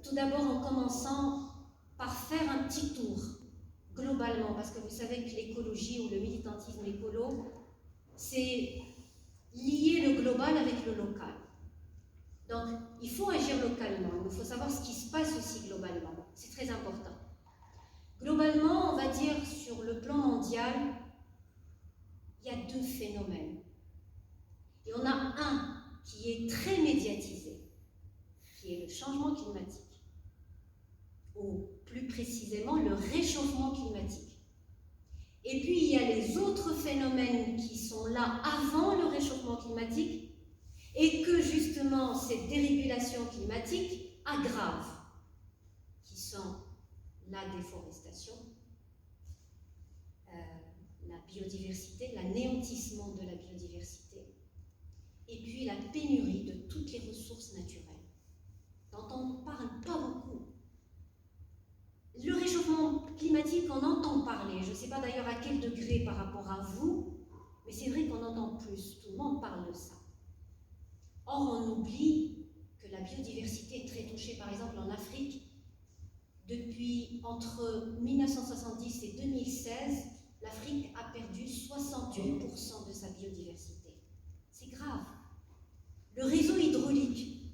Tout d'abord en commençant par faire un petit tour, globalement, parce que vous savez que l'écologie ou le militantisme écolo, c'est lier le global avec le local. Donc, il faut agir localement, il faut savoir ce qui se passe aussi globalement, c'est très important. Globalement, on va dire, sur le plan mondial, il y a deux phénomènes. Et on a un qui est très médiatisé, qui est le changement climatique, ou plus précisément le réchauffement climatique. Et puis il y a les autres phénomènes qui sont là avant le réchauffement climatique et que justement cette dérégulation climatique aggrave, qui sont la déforestation, la biodiversité, l'anéantissement de la biodiversité, et puis la pénurie de toutes les ressources naturelles, dont on ne parle pas beaucoup. Le réchauffement climatique, on entend parler, je ne sais pas d'ailleurs à quel degré par rapport à vous, mais c'est vrai qu'on entend plus, tout le monde parle de ça. Or, on oublie que la biodiversité est très touchée, par exemple en Afrique, depuis entre 1970 et 2016, l'Afrique a perdu 68% de sa biodiversité. C'est grave. Le réseau hydraulique,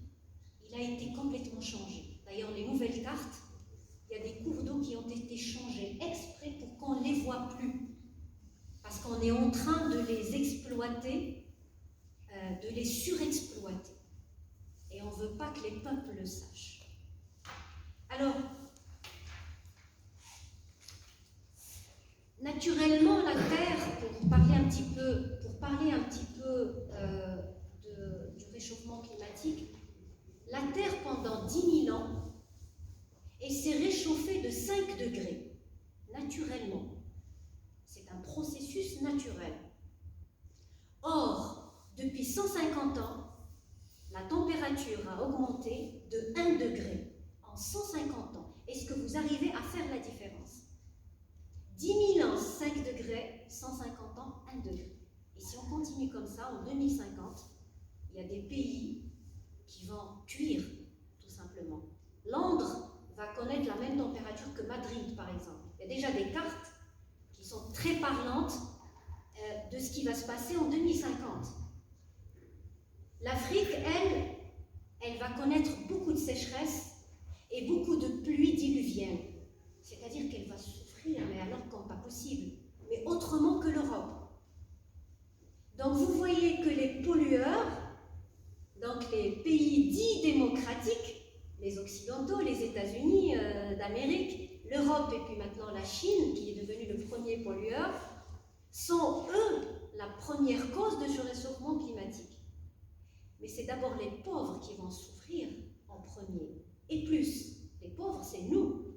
il a été complètement changé. D'ailleurs, les nouvelles cartes, il y a des cours d'eau qui ont été changés exprès pour qu'on ne les voit plus. Parce qu'on est en train de les exploiter, de les surexploiter. Et on ne veut pas que les peuples le sachent. Alors, naturellement, la Terre, pour parler un petit peu du réchauffement climatique, la Terre, pendant 10 000 ans, s'est réchauffée de 5 degrés, naturellement. C'est un processus naturel. Or, depuis 150 ans, la température a augmenté de 1 degré en 150 ans. Est-ce que vous arrivez à faire la différence? 10 000 ans, 5 degrés, 150 ans, 1 degré. Et si on continue comme ça, en 2050, il y a des pays qui vont cuire, tout simplement. Londres va connaître la même température que Madrid, par exemple. Il y a déjà des cartes qui sont très parlantes de ce qui va se passer en 2050. L'Afrique, elle va connaître beaucoup de sécheresse et beaucoup de pluies diluviennes. C'est-à-dire qu'elle va souffrir, mais alors comme pas possible, mais autrement que l'Europe. Donc vous voyez que les pollueurs, donc les pays dits démocratiques, les Occidentaux, les États-Unis d'Amérique, l'Europe et puis maintenant la Chine, qui est devenue le premier pollueur, sont eux la première cause de ce réchauffement climatique. Mais c'est d'abord les pauvres qui vont souffrir en premier. Et plus, les pauvres, c'est nous.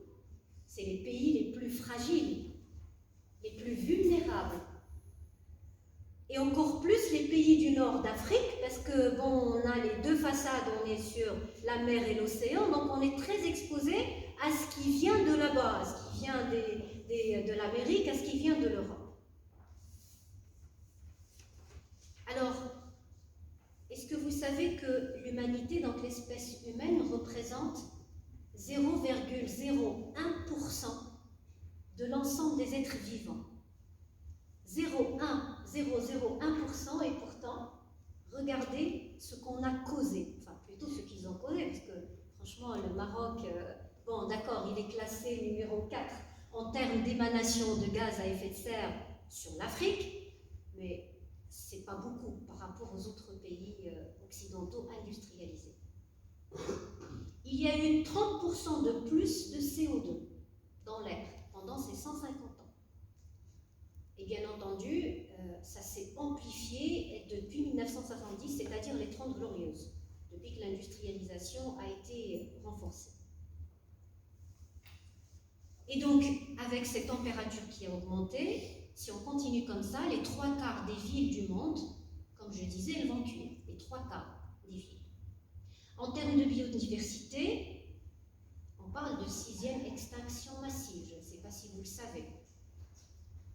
C'est les pays les plus fragiles, les plus vulnérables. Et encore plus les pays du nord d'Afrique, parce que, bon, on a les deux façades, on est sur la mer et l'océan, donc on est très exposé à ce qui vient de là-bas, à ce qui vient de l'Amérique, à ce qui vient de l'Europe. Alors, est-ce que vous savez que l'humanité, donc l'espèce humaine, représente 0,01% de l'ensemble des êtres vivants? 0,01%, et pourtant, regardez ce qu'on a causé, enfin plutôt ce qu'ils ont causé, parce que franchement, le Maroc, bon d'accord, il est classé numéro 4 en termes d'émanation de gaz à effet de serre sur l'Afrique, mais c'est pas beaucoup par rapport aux autres pays occidentaux industrialisés. Il y a eu 30% de plus de CO2 dans l'air pendant ces 150 ans. Et bien entendu, ça s'est amplifié depuis 1970, c'est-à-dire les 30 glorieuses, depuis que l'industrialisation a été renforcée. Et donc, avec cette température qui a augmenté, si on continue comme ça, les 3/4 des villes du monde, comme je disais, elles vont cuire, les 3/4 des villes. En termes de biodiversité, on parle de 6e extinction massive, je ne sais pas si vous le savez.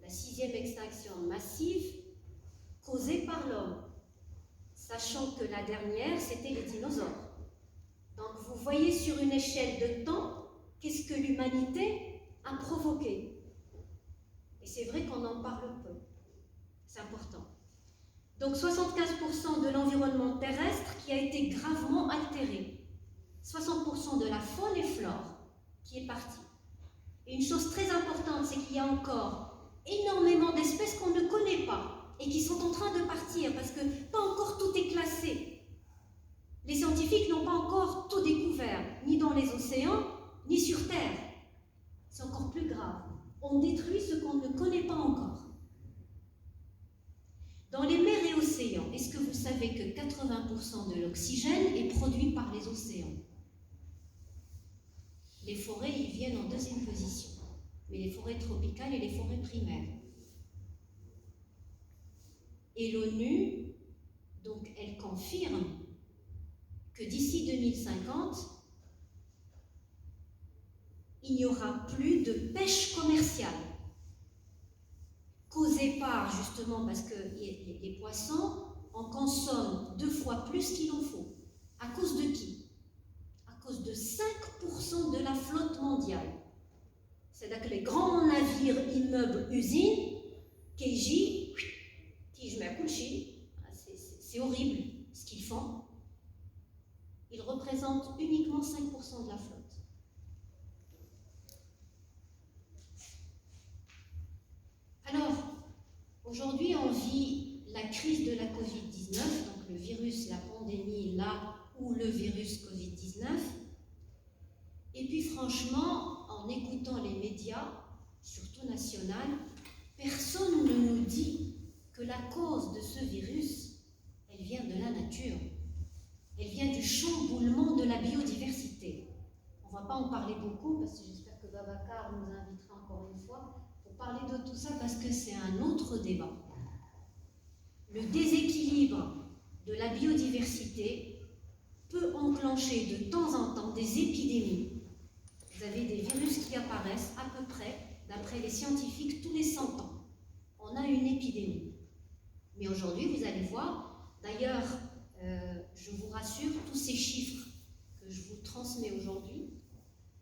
La 6e extinction massive causée par l'homme, sachant que la dernière, c'était les dinosaures. voyez sur une échelle de temps, qu'est-ce que l'humanité a provoqué. Et c'est vrai qu'on en parle peu. C'est important. Donc 75% de l'environnement terrestre qui a été gravement altéré. 60% de la faune et flore qui est partie. Et une chose très importante, c'est qu'il y a encore énormément d'espèces qu'on ne connaît pas et qui sont en train de partir parce que pas encore tout est classé. Les scientifiques n'ont pas encore tout découvert, ni dans les océans, ni sur Terre. C'est encore plus grave. On détruit ce qu'on ne connaît pas encore. Dans les mers et océans, est-ce que vous savez que 80% de l'oxygène est produit par les océans? Les forêts, ils viennent en deuxième position, mais les forêts tropicales et les forêts primaires. Et l'ONU, donc, elle confirme que d'ici 2050, il n'y aura plus de pêche commerciale, causée par, justement, parce que les poissons en consomment 2 fois plus qu'il en faut. À cause de qui? À cause de 5% de la flotte mondiale. C'est-à-dire que les grands navires, immeubles, usines, Keiji, c'est horrible ce qu'ils font. Ils représentent uniquement 5% de la flotte. Alors, aujourd'hui, on vit la crise de la Covid-19, donc le virus, la pandémie, là où le virus Covid-19. Et puis franchement, en écoutant les médias, surtout nationaux, personne ne nous dit que la cause de ce virus, elle vient de la nature. Elle vient du chamboulement de la biodiversité. On ne va pas en parler beaucoup, parce que j'espère que Babacar nous invitera encore une fois pour parler de tout ça, parce que c'est un autre débat. Le déséquilibre de la biodiversité peut enclencher de temps en temps des épidémies. Vous avez des virus qui apparaissent à peu près, d'après les scientifiques, tous les 100 ans. On a une épidémie. Mais aujourd'hui, vous allez voir, d'ailleurs, je vous rassure, tous ces chiffres que je vous transmets aujourd'hui,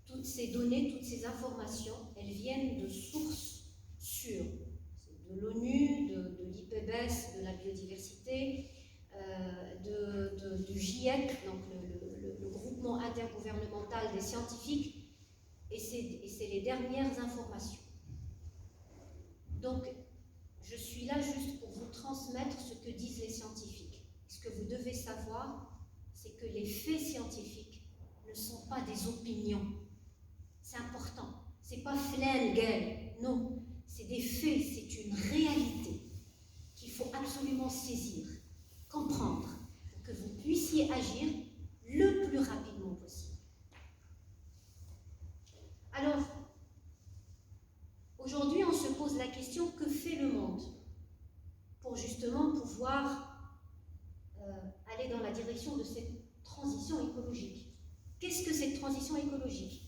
toutes ces données, toutes ces informations, elles viennent de sources sûres. De l'ONU, de l'IPBES, de la biodiversité, du GIEC, donc le groupement intergouvernemental des scientifiques, et c'est les dernières informations. Donc, je suis là juste pour vous transmettre ce que disent les scientifiques. Ce que vous devez savoir, c'est que les faits scientifiques ne sont pas des opinions. C'est important. C'est pas flingue, non. C'est des faits, c'est une réalité qu'il faut absolument saisir, comprendre, pour que vous puissiez agir le plus rapidement possible. Alors, aujourd'hui, on se pose la question, que fait le monde pour justement pouvoir aller dans la direction de cette transition écologique? Qu'est-ce que cette transition écologique?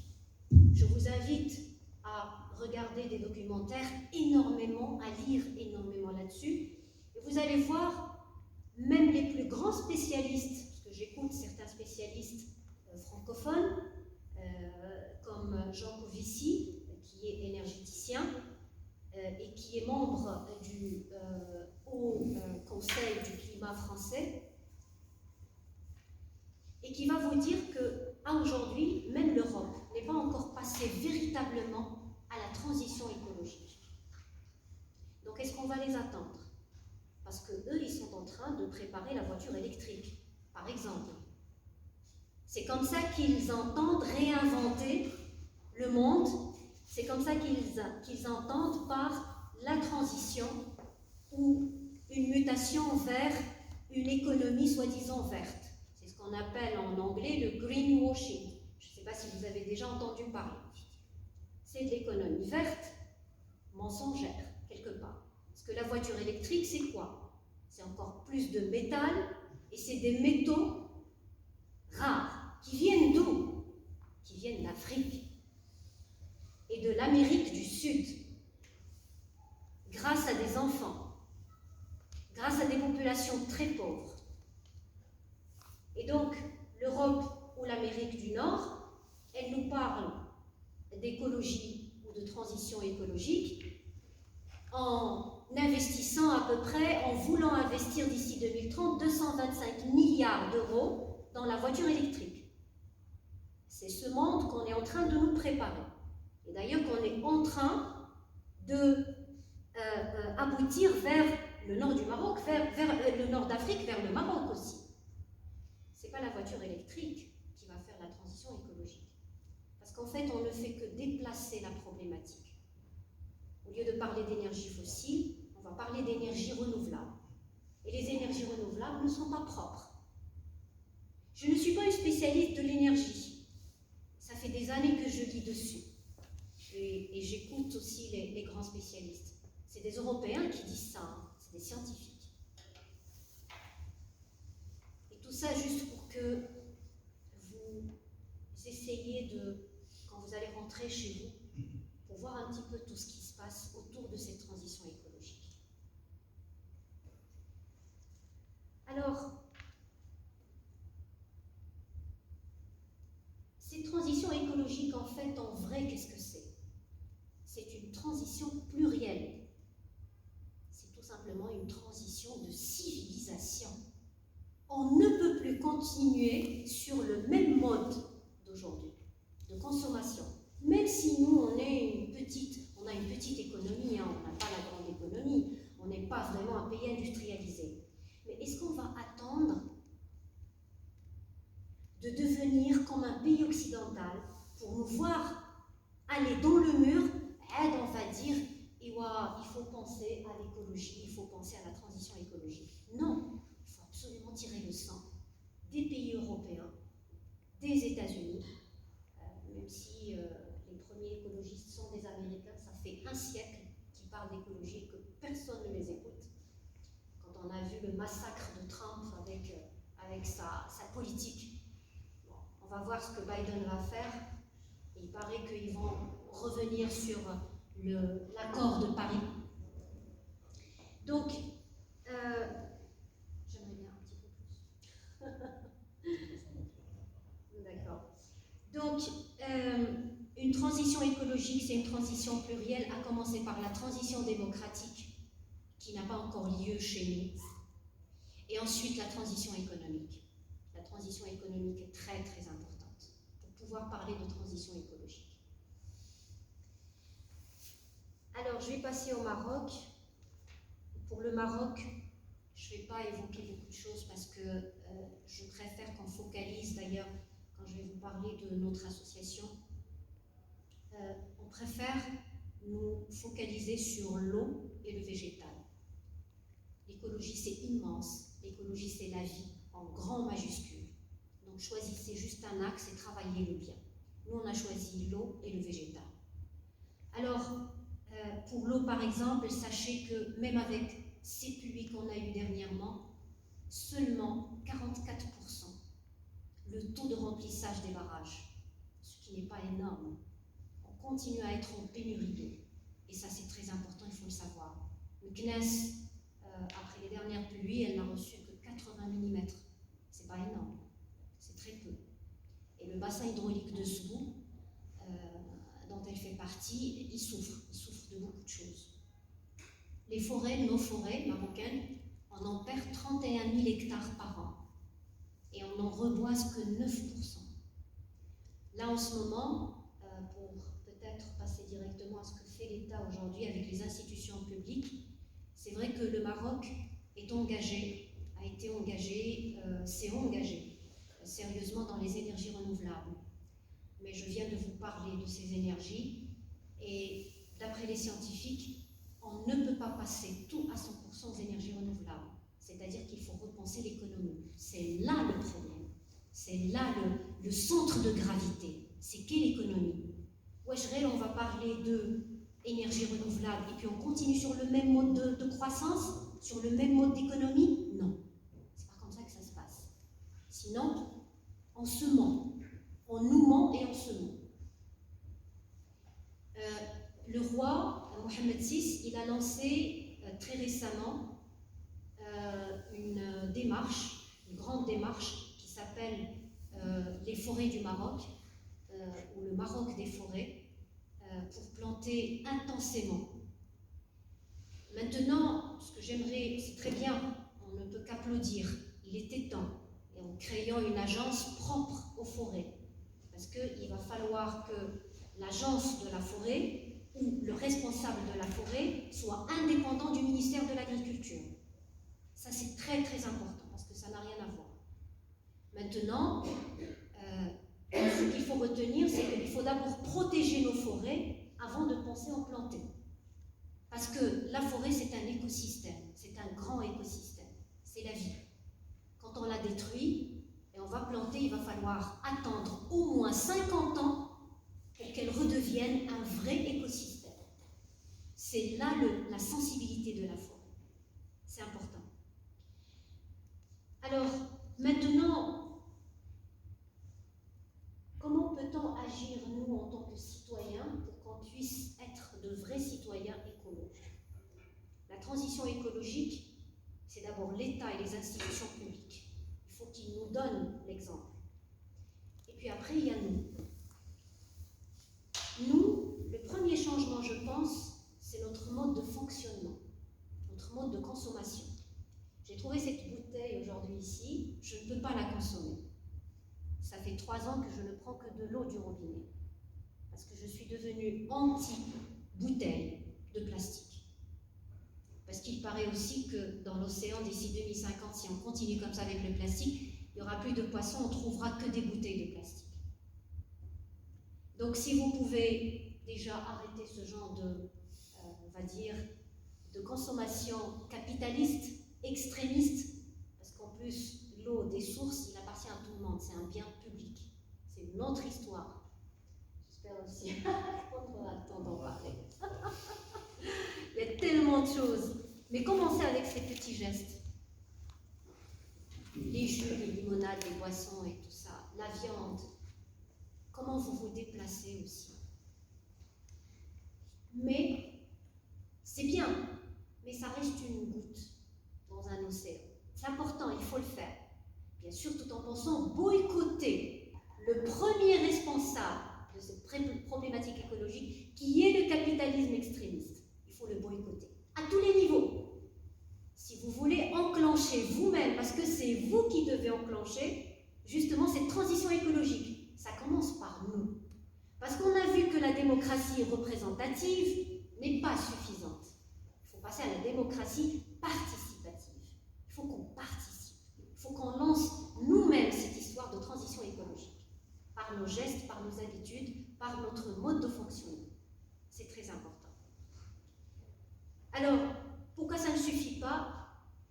Je vous invite à regarder des documentaires énormément, à lire énormément là-dessus. Et vous allez voir, même les plus grands spécialistes, parce que j'écoute certains spécialistes francophones, comme Jean Covici, qui est énergéticien et qui est membre du Haut Conseil du climat français, et qui va vous dire qu'à aujourd'hui, même l'Europe n'est pas encore passée véritablement à la transition écologique. Donc est-ce qu'on va les attendre? Parce qu'eux, ils sont en train de préparer la voiture électrique, par exemple. C'est comme ça qu'ils entendent réinventer le monde, c'est comme ça qu'ils entendent par la transition ou une mutation vers une économie soi-disant verte. C'est ce qu'on appelle en anglais le greenwashing. Je ne sais pas si vous avez déjà entendu parler. C'est de l'économie verte, mensongère, quelque part. Parce que la voiture électrique, c'est quoi? C'est encore plus de métal, et c'est des métaux rares, qui viennent d'où? Qui viennent d'Afrique et de l'Amérique du Sud, grâce à des enfants, grâce à des populations très pauvres. Et donc, l'Europe ou l'Amérique l'Amérique du Nord, elle nous parle d'écologie ou de transition écologique en investissant à peu près, en voulant investir d'ici 2030, 225 milliards d'euros dans la voiture électrique. C'est ce monde qu'on est en train de nous préparer. Et d'ailleurs qu'on est en train de aboutir vers le nord du Maroc, vers le nord d'Afrique, vers le Maroc aussi. Ce n'est pas la voiture électrique qui va faire la transition écologique. Parce qu'en fait, on ne fait que déplacer la problématique. Au lieu de parler d'énergie fossile, on va parler d'énergie renouvelable. Et les énergies renouvelables ne sont pas propres. Je ne suis pas une spécialiste de l'énergie. Ça fait des années que je lis dessus. Et j'écoute aussi les grands spécialistes. C'est des Européens qui disent ça, hein. C'est des scientifiques. Et tout ça juste pour que vous essayiez de, quand vous allez rentrer chez vous, pour voir un petit peu tout ce qui se passe autour de cette transition écologique. Alors, cette transition écologique, en fait, en vrai, qu'est-ce que c'est? C'est une transition plurielle. C'est tout simplement une transition de civilisation. On ne peut plus continuer sur le même mode d'aujourd'hui, de consommation. Même si nous, on a une petite économie, hein, on n'a pas la grande économie, on n'est pas vraiment un pays industrialisé. Mais est-ce qu'on va attendre de devenir comme un pays occidental pour nous voir aller dans le mur, on va dire, il faut penser à l'écologie, il faut penser à la transition écologique. Non, il faut absolument tirer le sang des pays européens, des États-Unis, même si les premiers écologistes sont des Américains, ça fait un siècle qu'ils parlent d'écologie et que personne ne les écoute. Quand on a vu le massacre de Trump avec sa politique, bon, on va voir ce que Biden va faire. Il paraît qu'ils vont revenir sur l'accord de Paris. Donc, j'aimerais bien un petit peu plus. D'accord. Donc, une transition écologique, c'est une transition plurielle, à commencer par la transition démocratique, qui n'a pas encore lieu chez nous, et ensuite la transition économique. La transition économique est très très importante pour pouvoir parler de transition écologique. Alors, je vais passer au Maroc. Pour le Maroc, je ne vais pas évoquer beaucoup de choses parce que je préfère qu'on focalise, d'ailleurs, quand je vais vous parler de notre association, on préfère nous focaliser sur l'eau et le végétal. L'écologie, c'est immense. L'écologie, c'est la vie, en grand majuscule. Donc, choisissez juste un axe et travaillez-le bien. Nous, on a choisi l'eau et le végétal. Alors, pour l'eau, par exemple, sachez que même avec ces pluies qu'on a eues dernièrement, seulement 44% le taux de remplissage des barrages, ce qui n'est pas énorme. On continue à être en pénurie d'eau. Et ça, c'est très important, il faut le savoir. Le CNES, après les dernières pluies, elle n'a reçu que 80 mm. C'est pas énorme, c'est très peu. Et le bassin hydraulique de Sbou, dont elle fait partie, il souffre de beaucoup de choses. Les forêts, nos forêts marocaines, on en perd 31 000 hectares par an et on n'en reboise que 9%. Là, en ce moment, pour peut-être passer directement à ce que fait l'État aujourd'hui avec les institutions publiques, c'est vrai que le Maroc s'est engagé sérieusement dans les énergies renouvelables. Mais je viens de vous parler de ces énergies et d'après les scientifiques, on ne peut pas passer tout à 100% aux énergies renouvelables. C'est-à-dire qu'il faut repenser l'économie. C'est là le problème. C'est là le centre de gravité. C'est quelle économie? Wesh, on va parler d'énergie renouvelable et puis on continue sur le même mode de croissance, sur le même mode d'économie? Non. C'est pas comme ça que ça se passe. Sinon, on se ment. On nous ment et on se ment. Le roi Mohamed VI, il a lancé très récemment une grande démarche qui s'appelle les forêts du Maroc, ou le Maroc des forêts, pour planter intensément. Maintenant, ce que j'aimerais, c'est très bien, on ne peut qu'applaudir, il était temps, et en créant une agence propre aux forêts, parce qu'il va falloir que l'agence de la forêt ou le responsable de la forêt soit indépendant du ministère de l'Agriculture. Ça, c'est très très important, parce que ça n'a rien à voir. Maintenant, ce qu'il faut retenir, c'est qu'il faut d'abord protéger nos forêts avant de penser en planter. Parce que la forêt, c'est un écosystème, c'est un grand écosystème, c'est la vie. Quand on la détruit et on va planter, il va falloir attendre au moins 50 ans pour qu'elle redevienne un vrai écosystème. C'est là la sensibilité de la forêt. C'est important. Alors, maintenant, comment peut-on agir, nous, en tant que citoyens, pour qu'on puisse être de vrais citoyens écolos? La transition écologique, c'est d'abord l'État et les institutions publiques. Il faut qu'ils nous donnent l'exemple. Et puis après, il y a nous. Nous, le premier changement, je pense, c'est notre mode de fonctionnement, notre mode de consommation. J'ai trouvé cette bouteille aujourd'hui ici, je ne peux pas la consommer. Ça fait 3 ans que je ne prends que de l'eau du robinet, parce que je suis devenue anti-bouteille de plastique. Parce qu'il paraît aussi que dans l'océan, d'ici 2050, si on continue comme ça avec le plastique, il n'y aura plus de poissons, on ne trouvera que des bouteilles de plastique. Donc si vous pouvez déjà arrêter ce genre de, on va dire, de consommation capitaliste, extrémiste, parce qu'en plus, l'eau des sources, il appartient à tout le monde, c'est un bien public, c'est notre histoire. J'espère aussi qu'on aura le temps d'en parler. Il y a tellement de choses, mais commencez avec ces petits gestes. Les jus, les limonades, les boissons et tout ça, la viande, comment vous vous déplacez aussi. Mais c'est bien, mais ça reste une goutte dans un océan. C'est important, il faut le faire. Bien sûr, tout en pensant boycotter le premier responsable de cette problématique écologique, qui est le capitalisme extrémiste. Il faut le boycotter, à tous les niveaux. Si vous voulez enclencher vous-même, parce que c'est vous qui devez enclencher, justement, cette transition écologique, ça commence par nous. Parce qu'on a vu que la démocratie représentative n'est pas suffisante. Il faut passer à la démocratie participative. Il faut qu'on participe. Il faut qu'on lance nous-mêmes cette histoire de transition écologique. Par nos gestes, par nos habitudes, par notre mode de fonctionnement. C'est très important. Alors, pourquoi ça ne suffit pas?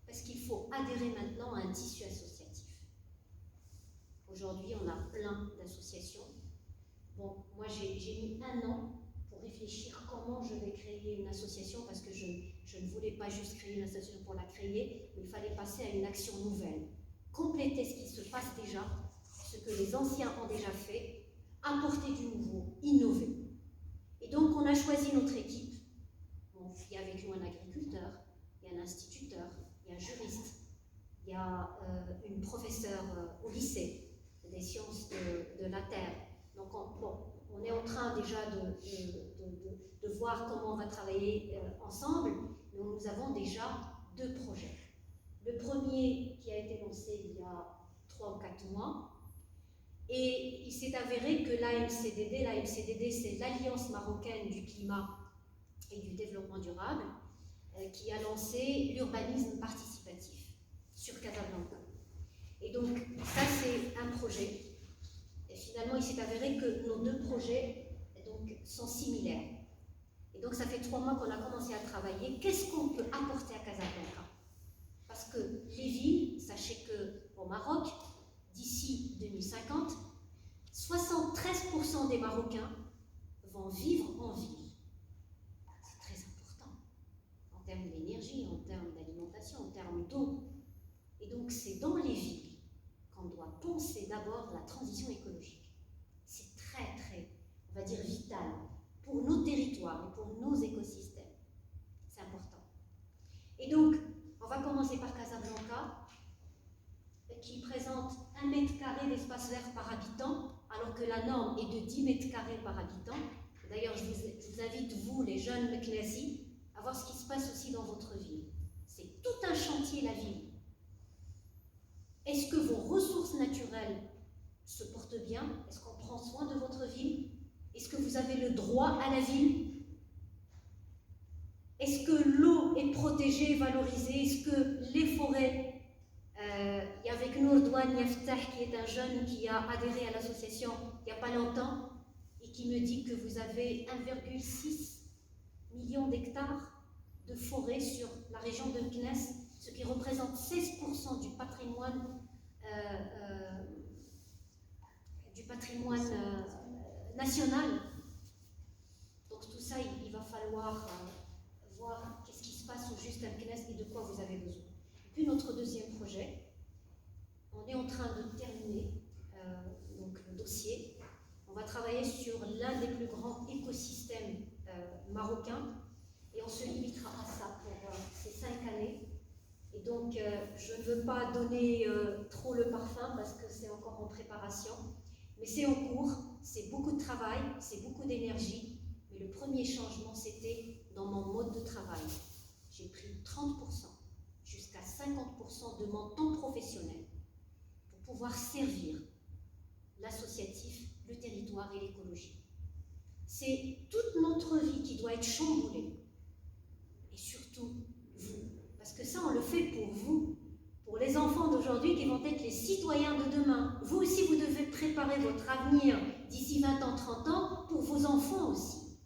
Parce qu'il faut adhérer maintenant à un tissu associatif. Aujourd'hui, on a plein d'associations. Bon, moi j'ai mis 1 an pour réfléchir comment je vais créer une association, parce que je ne voulais pas juste créer une association pour la créer, mais il fallait passer à une action nouvelle. Compléter ce qui se passe déjà, ce que les anciens ont déjà fait, apporter du nouveau, innover. Et donc on a choisi notre équipe. Bon, il y a avec nous un agriculteur, il y a un instituteur, il y a un juriste, il y a une professeure au lycée des sciences de la Terre. Donc on est en train déjà de voir comment on va travailler ensemble. Donc nous avons déjà 2 projets. Le premier qui a été lancé il y a 3 ou 4 mois, et il s'est avéré que l'AMCDD, c'est l'Alliance marocaine du climat et du développement durable, qui a lancé l'urbanisme participatif sur Casablanca. Et donc ça c'est un projet. Et finalement il s'est avéré que nos 2 projets donc, sont similaires. Et donc ça fait 3 mois qu'on a commencé à travailler. Qu'est-ce qu'on peut apporter à Casablanca? Parce que les villes, sachez qu'au Maroc, d'ici 2050, 73% des Marocains vont vivre en ville. C'est très important, en termes d'énergie, en termes d'alimentation, en termes d'eau. Et donc c'est dans les villes qu'on doit penser d'abord la transition écologique. C'est très, très, on va dire, vital pour nos territoires et pour nos écosystèmes. C'est important. Et donc, on va commencer par Casablanca, qui présente 1 m² d'espace espaces verts par habitant, alors que la norme est de 10 mètres carrés par habitant. D'ailleurs, je vous invite, vous, les jeunes Meknessi, à voir ce qui se passe aussi dans votre ville. C'est tout un chantier, la ville. Est-ce que vos ressources naturelles se portent bien? Est-ce qu'on prend soin de votre ville? Est-ce que vous avez le droit à la ville? Est-ce que l'eau est protégée, valorisée? Est-ce que les forêts... il y a avec nous Douane Yaftah, qui est un jeune qui a adhéré à l'association il n'y a pas longtemps et qui me dit que vous avez 1,6 million d'hectares de forêt sur la région de Meknès, ce qui représente 16% du patrimoine national. Donc tout ça, il va falloir voir qu'est-ce qui se passe au juste à Meknès et de quoi vous avez besoin. Et puis notre deuxième projet, on est en train de terminer donc le dossier. On va travailler sur l'un des plus grands écosystèmes marocains et on se limitera à ça pour ces 5 années. Et donc, je ne veux pas donner trop le parfum parce que c'est encore en préparation, mais c'est en cours, c'est beaucoup de travail, c'est beaucoup d'énergie, mais le premier changement, c'était dans mon mode de travail. J'ai pris 30%, jusqu'à 50% de mon temps professionnel pour pouvoir servir l'associatif, le territoire et l'écologie. C'est toute notre vie qui doit être chamboulée, et surtout vous. Parce que ça, on le fait pour vous, pour les enfants d'aujourd'hui qui vont être les citoyens de demain. Vous aussi, vous devez préparer votre avenir d'ici 20 ans, 30 ans, pour vos enfants aussi.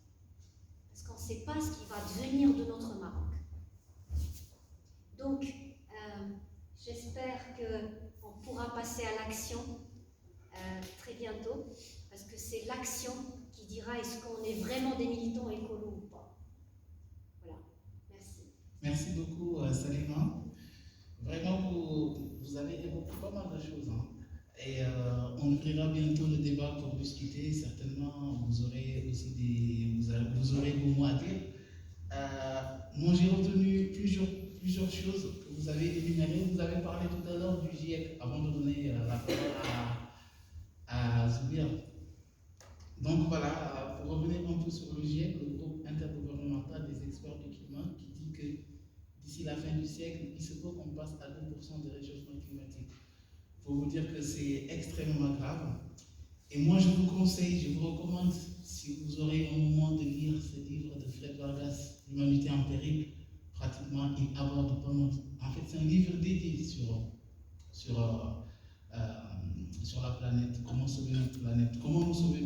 Parce qu'on ne sait pas ce qui va devenir de notre Maroc. Donc, j'espère qu'on pourra passer à l'action très bientôt, parce que c'est l'action qui dira est-ce qu'on est vraiment des militants écolos ou pas. Voilà. Merci. Merci beaucoup, Salima. Vraiment, vous avez évoqué pas mal de choses. Hein. Et on ouvrira bientôt le débat pour discuter. Certainement, vous aurez aussi vous aurez vos mots à dire. Moi, j'ai retenu plusieurs choses que vous avez énumérées. Vous avez parlé tout à l'heure du GIEC, avant de donner la parole à Zoubir. Donc voilà, pour revenir un peu sur le GIEC, le groupe intergouvernemental des experts du climat, qui dit que d'ici la fin du siècle, il se peut qu'on passe à 2% de réchauffement climatique. Pour vous dire que c'est extrêmement grave. Et moi, je vous conseille, je vous recommande, si vous aurez un moment de lire ce livre de Fred Vargas, L'humanité en péril, pratiquement, il aborde pas mal. En fait, c'est un livre dédié sur la planète, comment sauver notre planète, comment nous sauver